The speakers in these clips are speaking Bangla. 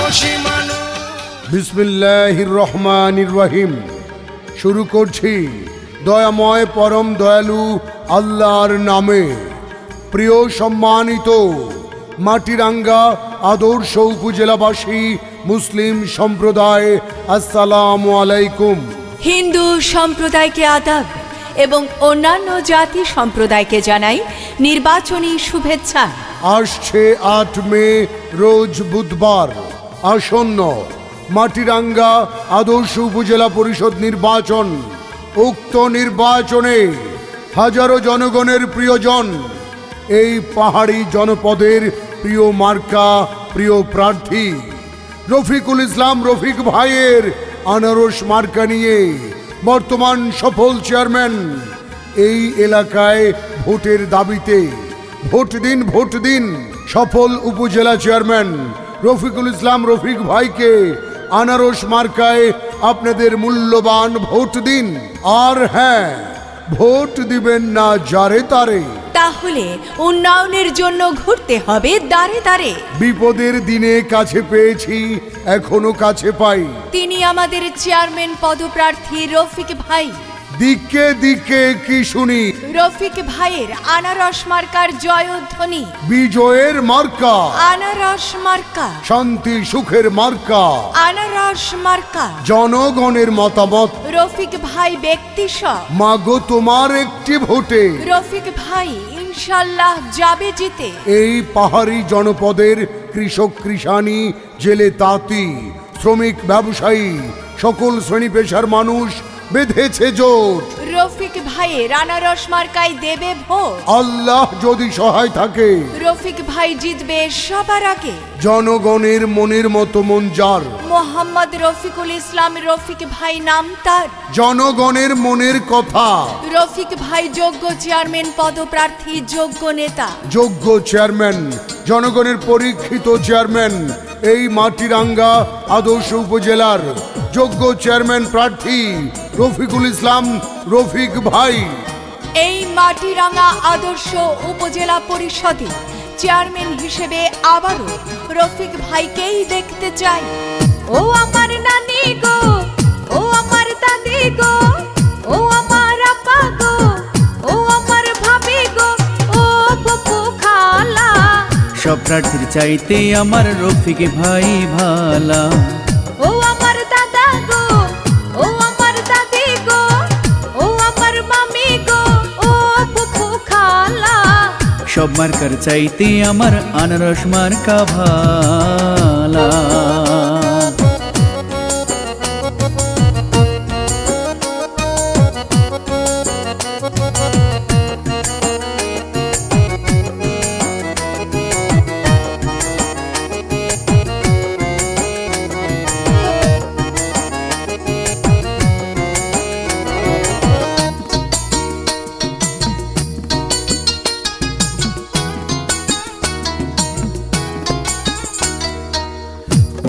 সাহসী মানুষ। বিসমিল্লাহির রহমানির রহিম। শুরু করছি দয়াময় পরম দয়ালু আল্লাহর নামে। প্রিয় সম্মানিত মাটিরাঙ্গা আদর্শ উপজেলাবাসী মুসলিম সম্প্রদায়, আসসালামু আলাইকুম। হিন্দু সম্প্রদায়কে আদাব এবং অন্যান্য জাতি সম্প্রদায়কে জানাই নির্বাচনী শুভেচ্ছা। আসছে 8 মে রোজ বুধবার আসন্ন মাটিরাঙ্গা আদর্শ উপজেলা পরিষদ নির্বাচন। উক্ত নির্বাচনে হাজারো জনগণের প্রিয়জন, এই পাহাড়ি জনপদের প্রিয় মার্কা, প্রিয় প্রার্থী রফিকুল ইসলাম রফিক ভাইয়ের আনারস মার্কা নিয়ে বর্তমান সফল চেয়ারম্যান এই এলাকায় ভোটের দাবিতে ভোট দিন, ভোট দিন। সফল উপজেলা চেয়ারম্যান রফিকুল ইসলাম রফিক ভাইকে আনারস মার্কায় আপনাদের মূল্যবান ভোট দিন। আর হ্যাঁ, ভোট দিবেন না যারে তারে, তাহলে উন্নয়নের জন্য ঘুরতে হবে দাঁড়ে দাঁড়ে। বিপদের দিনে কাছে পেয়েছি, এখনো কাছে পাই। তিনি আমাদের চেয়ারম্যান পদপ্রার্থী রফিক ভাই। দিকে দিকে কি শুনি, রফিক ভাইয়ের আনারস মার্কার জয়ধ্বনি। বিজয়ের মার্কা, আনারস মার্কা, শান্তি সুখের মার্কা, আনারস মার্কা। জনগণের মতামত রফিক ভাই ব্যক্তি সব, মাগো তোমার একটি ভোটে রফিক ভাই ইনশাল্লাহ যাবে জিতে। এই পাহাড়ি জনপদের কৃষক, কৃষানি, জেলে, তাঁতি, শ্রমিক, ব্যবসায়ী, সকল শ্রেণী পেশার মানুষ বেঁধেছে জোট। রফিক ভাইয়ের আনারস মার্কায় দেবে ভোট। আল্লাহ যদি সহায় থাকে, রফিক ভাই জিতবে সবার আগে। জনগণের মনের মতো মন যার, মোহাম্মদ রফিকুল ইসলাম রফিক ভাই নাম তার। জনগণের মনের কথা। রফিক ভাই যোগ্য চেয়ারম্যান পদপ্রার্থী, যোগ্য নেতা, যোগ্য চেয়ারম্যান, জনগণের পরীক্ষিত চেয়ারম্যান, এই মাটিরাঙ্গা আদর্শ উপজেলার যোগ্য চেয়ারম্যান প্রার্থী রফিকুল ইসলাম রফিক ভাই। এই মাটিরাঙ্গা আদর্শ উপজেলা পরিষদে চেয়ারম্যান হিসেবে আবারও রফিক ভাইকেই দেখতে চাই। ও আমার নানি গো, ও আমার দাদি গো, ও আমার আপা গো, ও আমার ভাবি গো, ও ফুফু খালা। সব প্রার্থীর চাইতে আমার রফিক ভাই ভালা। ও আমার দাদা গো, ও আমার দাদি গো, ও আমার মামি গো, ও ফুফু খালা। সব মার্কার চাইতে আমার আনারস মার্কা ভালা।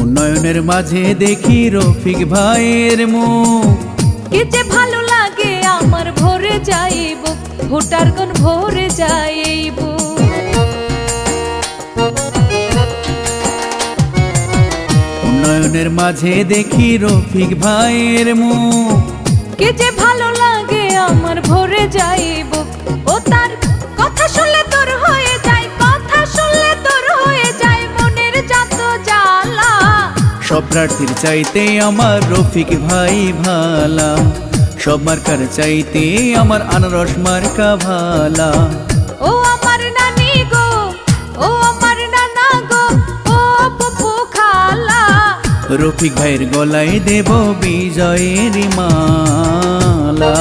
উন্নয়নের মাঝে দেখি রফিক ভাইয়ের মুখ, কি যে ভালো লাগে আমার, ভরে যাইব ভোটার কোন ভরে যাইব। উন্নয়নের মাঝে দেখি রফিক ভাইয়ের মুখ, কি যে ভালো লাগে আমার, ভরে যাইব। ও তার কথা শুনলে তোর হয়ে যায়, কথা শুনলে তোর হয়ে যায় মনের যত জ্বালা। সব প্রার্থীর চাইতে আমার রফিক ভাই ভালা। সব মার্কার চাইতে আমার আনারস মার্কা ভালা। ও আমার নানি গো, ও আমার নানা গো, ও ফুফু খালা। রফিক ভাইয়ের গলায় দেব বিজয়ের মালা।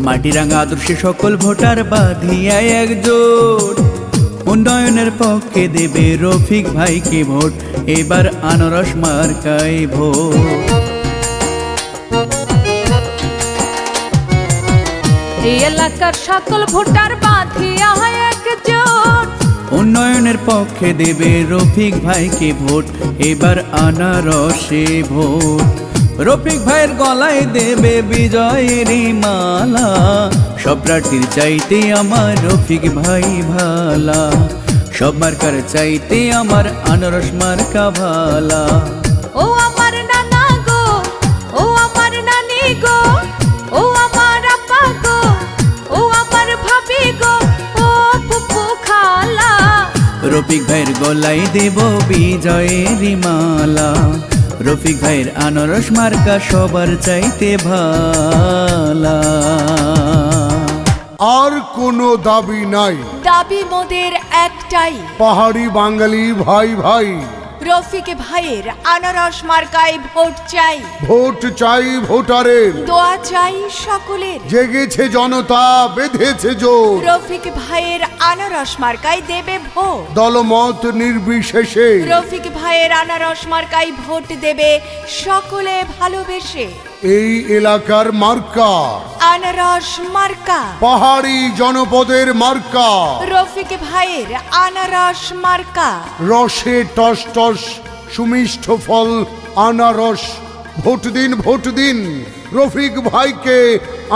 মাটিরাঙ্গা আদর্শে সকল ভোটার বাঁধিয়া একজোট, উন্নয়নের পক্ষে দেবে রফিক ভাইকে ভোট, এবার আনারস মার্কায় ভোট। এই এলাকার সকল ভোটার বাঁধিয়া একজোট, উন্নয়নের পক্ষে দেবে রফিক ভাইকে ভোট, এবার আনারসে ভোট। রফিক ভাইয়ের গলায় দেবে বিজয়েরই মালা, সব প্রার্থীর চাইতে আমার রফিক ভাই ভালা, সব মার্কার চাইতে আমার আনারস মার্কা ভালা। ও আমার নানা গো, ও আমার নানি গো, ও আমার আপা গো, ও আমার ভাবি গো, ও ফুফু খালা, রফিক ভাইয়ের গলায় দেব বিজয়েরই মালা, রফিক ভাইয়ের আনারস মার্কা সবার চাইতে ভালা। আর কোনো দাবি নাই, দাবি মোদের একটাই, পাহাড়ি বাঙালি ভাই ভাই, রফিক ভাইয়ের আনারস মার্কায় ভোট চাই, ভোট চাই ভোটারের, দোয়া চাই সকলের, জেগেছে জনতা বেঁধেছে জোর, রফিক ভাইয়ের আনারস মার্কায় দেবে ভোট, দলমত নির্বিশেষে, রফিক ভাইয়ের আনারস মার্কায় ভোট দেবে সকলে ভালোবেসে, এই এলাকার মার্কা আনারস মার্কা, পাহাড়ি জনপদের মার্কা, রফিক ভাইয়ের আনারস মার্কা, রসে টস টস সুমিষ্ঠ ফল আনারস, ভোট দিন ভোট দিন রফিক ভাইকে,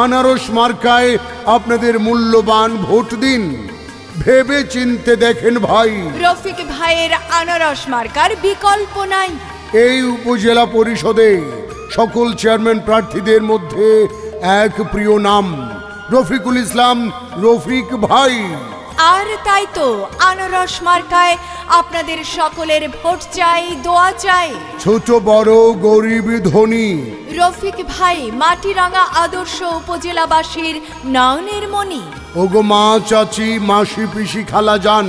আনারস মার্কায় আপনাদের মূল্যবান ভোট দিন, ভেবে চিনতে দেখেন ভাই, রফিক ভাইয়ের আনারস মার্কার বিকল্প নাই। এই উপজেলা পরিষদে সকল চেয়ারম্যান প্রার্থীদের মধ্যে এক প্রিয় নাম রফিকুল ইসলাম রফিক ভাই। আর তাই তো আনারস মার্কায় আপনাদের সকলের ভোট চাই, দোয়া চাই, ছোট বড় গরিব ধনী, রফিক ভাই মাটিরাঙ্গা আদর্শ উপজেলাবাসীর নয়নের মণি। ওগো মা চাচি মাসি পিসি খালা যান,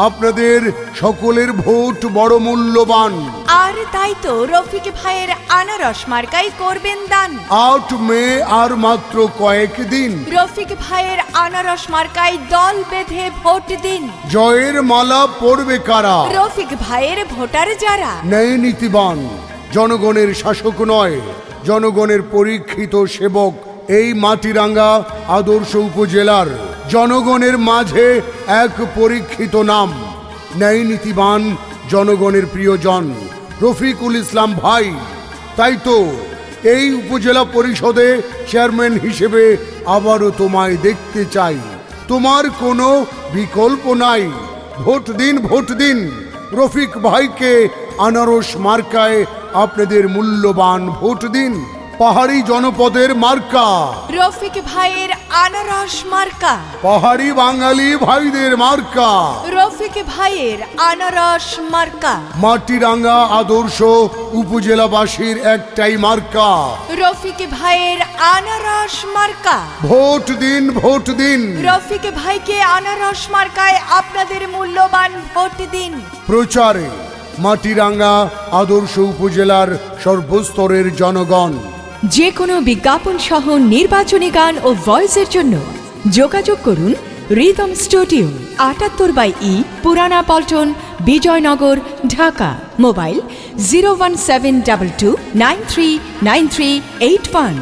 আপনাদের সকলের ভোট বড় মূল্যবান। আর তাই তো রফিক ভাইয়ের আনারস মার্কাই করবেন দান। 8 মে আর মাত্র কয়েকদিন, রফিক ভাইয়ের আনারস মার্কাই দল বেঁধে ভোট দিন। জয়ের মালা পড়বে কারা? রফিক ভাইয়ের ভোটার যারা ন্যায় নীতিবান, জনগণের শাসক নয়, জনগণের পরীক্ষিত সেবক। এই মাটিরাঙ্গা আদর্শ উপজেলার জনগণের মাঝে এক পরীক্ষিত নাম, ন্যায় নীতিবান, জনগণের প্রিয়জন রফিকুল ইসলাম ভাই। তাই তো এই উপজেলা পরিষদে চেয়ারম্যান হিসেবে আবারও তোমায় দেখতে চাই, তোমার কোনো বিকল্প নাই। ভোট দিন ভোট দিন রফিক ভাইকে, আনারস মার্কায় আপনাদের মূল্যবান ভোট দিন। পাহাড়ি জনপদের মার্কা রফিক ভাইয়ের আনারস মার্কা, পাহাড়ি বাঙালি ভাইদের মার্কা রফিক ভাইয়ের আনারস মার্কা, মাটিরাঙ্গা আদর্শ উপজেলাবাসীর একটাই মার্কা রফিক ভাইয়ের আনারস মার্কা। ভোট দিন ভোট দিন রফিক ভাইকে আনারস মার্কায় আপনাদের মূল্যবান ভোট দিন। প্রচারে মাটিরাঙ্গা আদর্শ উপজেলার সর্বস্তরের জনগণ। যে কোনো বিজ্ঞাপন সহ নির্বাচনী গান ও ভয়েসের জন্য যোগাযোগ করুন রিদম স্টুডিও, 78/E পুরানা পল্টন, বিজয়নগর, ঢাকা। মোবাইল 01722939381।